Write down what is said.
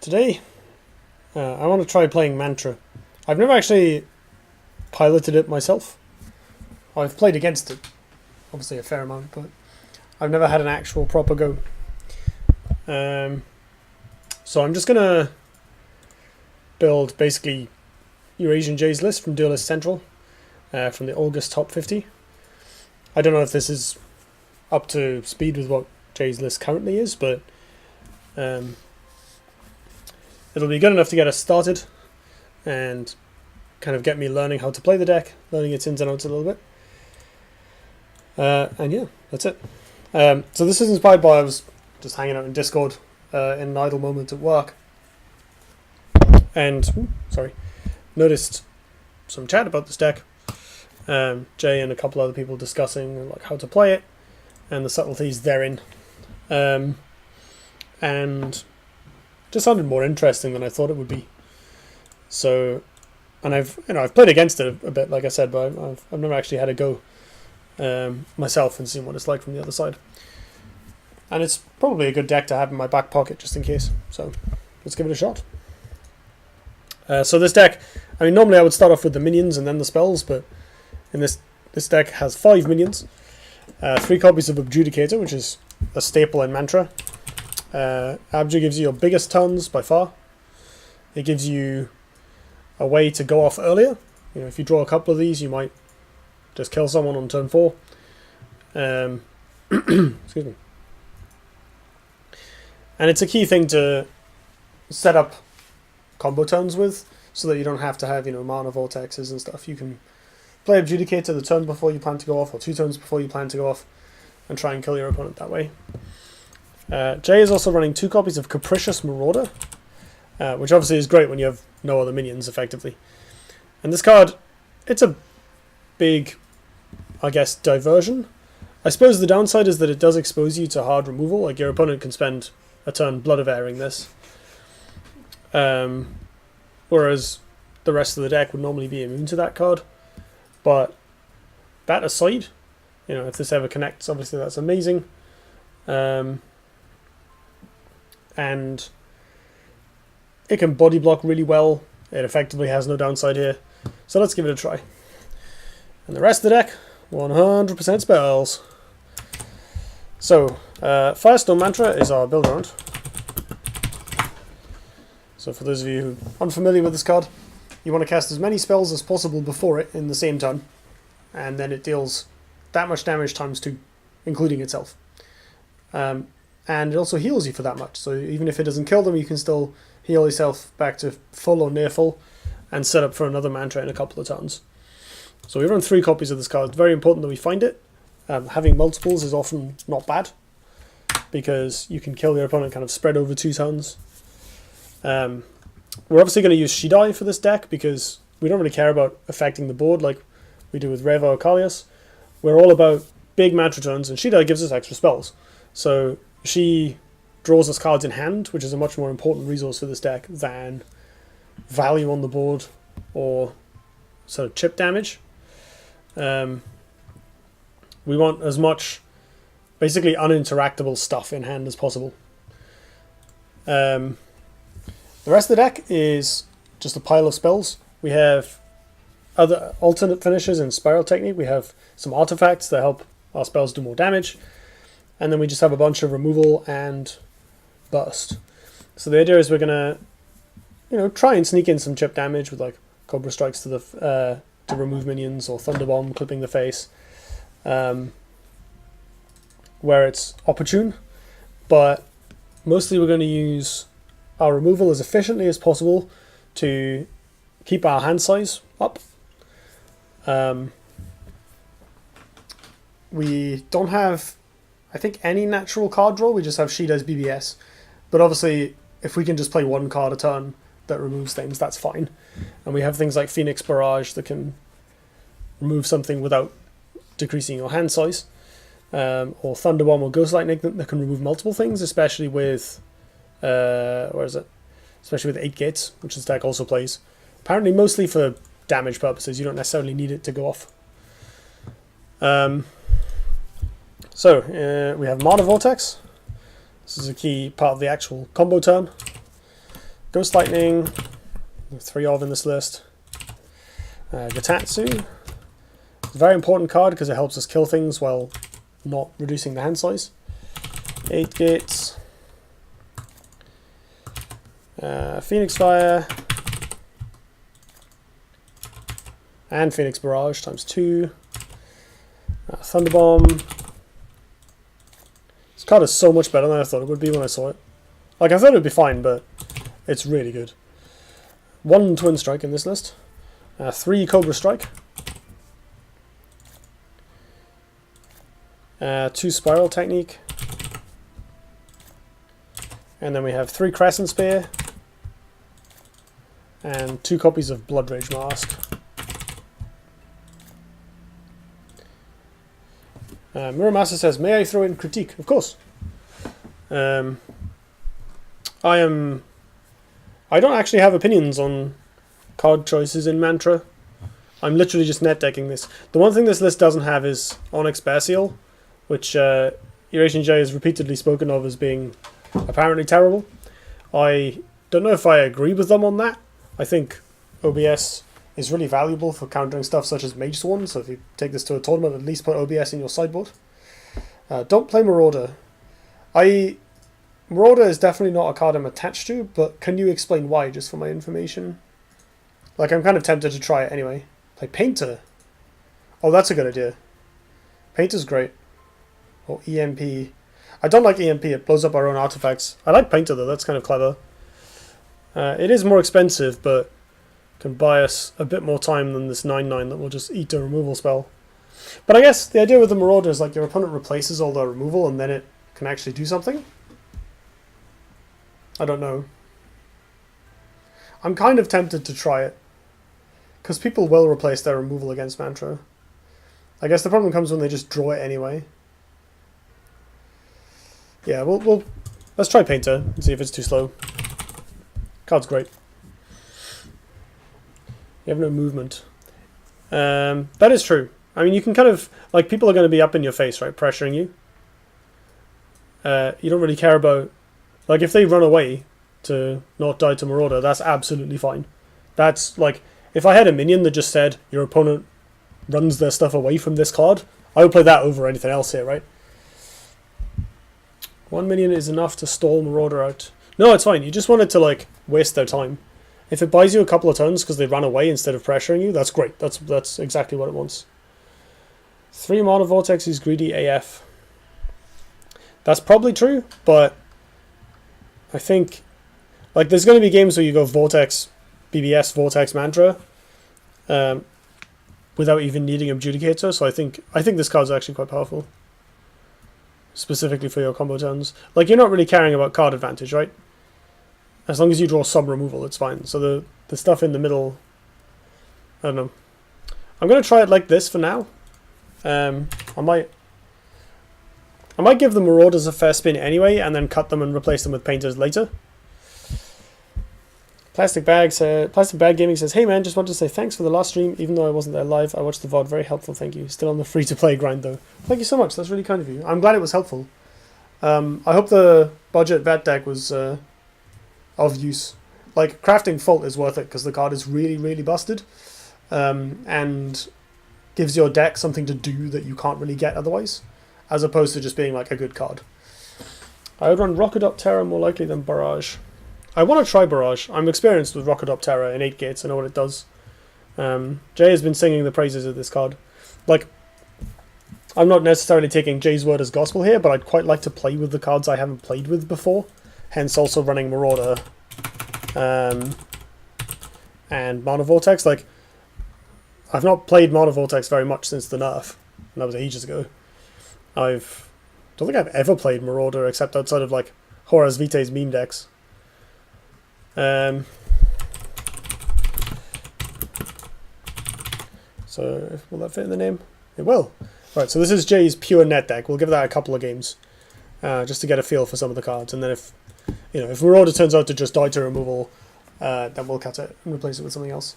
Today, I want to try playing Mantra. I've never actually piloted it myself. I've played against it, obviously a fair amount, but I've never had an actual proper go. So I'm just going to build basically EurasianJay's list from Duelyst Central, from the August top 50. I don't know if this is up to speed with what Jay's list currently is, but it'll be good enough to get us started and kind of get me learning how to play the deck, learning its ins and outs a little bit. And yeah, that's it. So this is inspired by, I was just hanging out in Discord in an idle moment at work, and noticed some chat about this deck. Jay and a couple other people discussing like how to play it and the subtleties therein, and just sounded more interesting than I thought it would be. So, and I've played against it a bit, like I said, but I've never actually had a go myself and seen what it's like from the other side. And it's probably a good deck to have in my back pocket just in case. So let's give it a shot. So this deck, I mean, normally I would start off with the minions and then the spells, but in this deck has 5 minions, 3 copies of Adjudicator, which is a staple in Mantra. Abju gives you your biggest turns by far. It gives you a way to go off earlier. You know, if you draw a couple of these, you might just kill someone on turn 4. Excuse me. And it's a key thing to set up combo turns with, so that you don't have to have, mana vortexes and stuff. You can play Adjudicator the turn before you plan to go off, or 2 turns before you plan to go off, and try and kill your opponent that way. Jay is also running 2 copies of Capricious Marauder, which obviously is great when you have no other minions, effectively. And this card, it's a big, I guess, diversion. I suppose the downside is that it does expose you to hard removal, like your opponent can spend a turn Blood of Airing this. Whereas the rest of the deck would normally be immune to that card. But that aside, if this ever connects, obviously that's amazing. And it can body block really well. It effectively has no downside here. So let's give it a try. And the rest of the deck, 100% spells. So, Firestone Mantra is our build round. So for those of you who are unfamiliar with this card, you want to cast as many spells as possible before it in the same turn, and then it deals that much damage times 2, including itself. And it also heals you for that much, so even if it doesn't kill them, you can still heal yourself back to full or near full, and set up for another mantra in a couple of turns. So we run 3 copies of this card. It's very important that we find it. Having multiples is often not bad, because you can kill your opponent kind of spread over 2 turns. We're obviously going to use Shidai for this deck, because we don't really care about affecting the board like we do with Reva or Kalias. We're all about big mantra turns, and Shidai gives us extra spells. So she draws us cards in hand, which is a much more important resource for this deck than value on the board or sort of chip damage. We want as much basically uninteractable stuff in hand as possible. The rest of the deck is just a pile of spells. We have other alternate finishes in Spiral Technique. We have some artifacts that help our spells do more damage. And then we just have a bunch of removal and burst. So the idea is we're going to, try and sneak in some chip damage with like Cobra Strikes to the to remove minions, or Thunder Bomb clipping the face, where it's opportune. But mostly we're going to use our removal as efficiently as possible to keep our hand size up. We don't have, I think, any natural card draw. We just have Shidai's BBS. But obviously, if we can just play 1 card a turn that removes things, that's fine. And we have things like Phoenix Barrage that can remove something without decreasing your hand size. Or Thunder Bomb or Ghost Lightning that can remove multiple things, especially with especially with 8 gates, which this deck also plays. Apparently mostly for damage purposes. You don't necessarily need it to go off. So we have Mana Vortex. This is a key part of the actual combo turn. Ghost Lightning, 3 of in this list. Gatatsu, it's a very important card because it helps us kill things while not reducing the hand size. 8 gates. Phoenix Fire. And Phoenix Barrage times 2. Thunderbomb. This card is so much better than I thought it would be when I saw it. Like, I thought it would be fine, but it's really good. 1 Twin Strike in this list. 3 Cobra Strike. 2 Spiral Technique. And then we have 3 Crescent Spear. And 2 copies of Blood Rage Mask. Mirror Master says, may I throw in critique? Of course. I don't actually have opinions on card choices in Mantra. I'm literally just net decking this. The one thing this list doesn't have is Onyx Basial, which EurasianJay has repeatedly spoken of as being apparently terrible. I don't know if I agree with them on that. I think OBS is really valuable for countering stuff such as Mage Sworn, so if you take this to a tournament, at least put OBS in your sideboard. Don't play Marauder. Marauder is definitely not a card I'm attached to, but can you explain why, just for my information? Like, I'm kind of tempted to try it anyway. Play Painter. Oh, that's a good idea. Painter's great. Or EMP. I don't like EMP, it blows up our own artifacts. I like Painter though, that's kind of clever. It is more expensive, but can buy us a bit more time than this 9/9 that will just eat a removal spell. But I guess the idea with the Marauder is like your opponent replaces all the removal and then it can actually do something. I don't know. I'm kind of tempted to try it. Because people will replace their removal against Mantra. I guess the problem comes when they just draw it anyway. Yeah, let's try Painter and see if it's too slow. Card's great. You have no movement. That is true. I mean, you can kind of, like, people are going to be up in your face, right, pressuring you. You don't really care about, like, if they run away to not die to Marauder, that's absolutely fine. That's, like, if I had a minion that just said, your opponent runs their stuff away from this card, I would play that over anything else here, right? 1 minion is enough to stall Marauder out. No, it's fine. You just wanted to, like, waste their time. If it buys you a couple of turns because they ran away instead of pressuring you, that's great. That's exactly what it wants. 3 Mana Vortex is greedy AF. That's probably true, but I think, like, there's going to be games where you go Vortex, BBS, Vortex, Mantra, without even needing Adjudicator. So I think this card's actually quite powerful, specifically for your combo turns. Like, you're not really caring about card advantage, right? As long as you draw some removal, it's fine. So the stuff in the middle, I don't know. I'm going to try it like this for now. I might give the Marauders a fair spin anyway, and then cut them and replace them with Painters later. Plastic Bag Gaming says, hey man, just wanted to say thanks for the last stream, even though I wasn't there live. I watched the VOD, very helpful, thank you. Still on the free-to-play grind though. Thank you so much, that's really kind of you. I'm glad it was helpful. I hope the budget vet deck was of use. Like, crafting Fault is worth it because the card is really, really busted, and gives your deck something to do that you can't really get otherwise, as opposed to just being like a good card. I would run Rocket Terror more likely than Barrage. I want to try Barrage. I'm experienced with Rocket Terror in 8 gates. I know what it does. Jay has been singing the praises of this card. Like, I'm not necessarily taking Jay's word as gospel here, but I'd quite like to play with the cards I haven't played with before. Hence also running Marauder and Mana Vortex. Like, I've not played Mana Vortex very much since the nerf, and that was ages ago. Don't think I've ever played Marauder except outside of, like, Horus Vitae's meme decks. So, will that fit in the name? It will. Right, so this is Jay's pure net deck. We'll give that a couple of games, just to get a feel for some of the cards, and then if Marauder turns out to just die to removal, then we'll cut it and replace it with something else.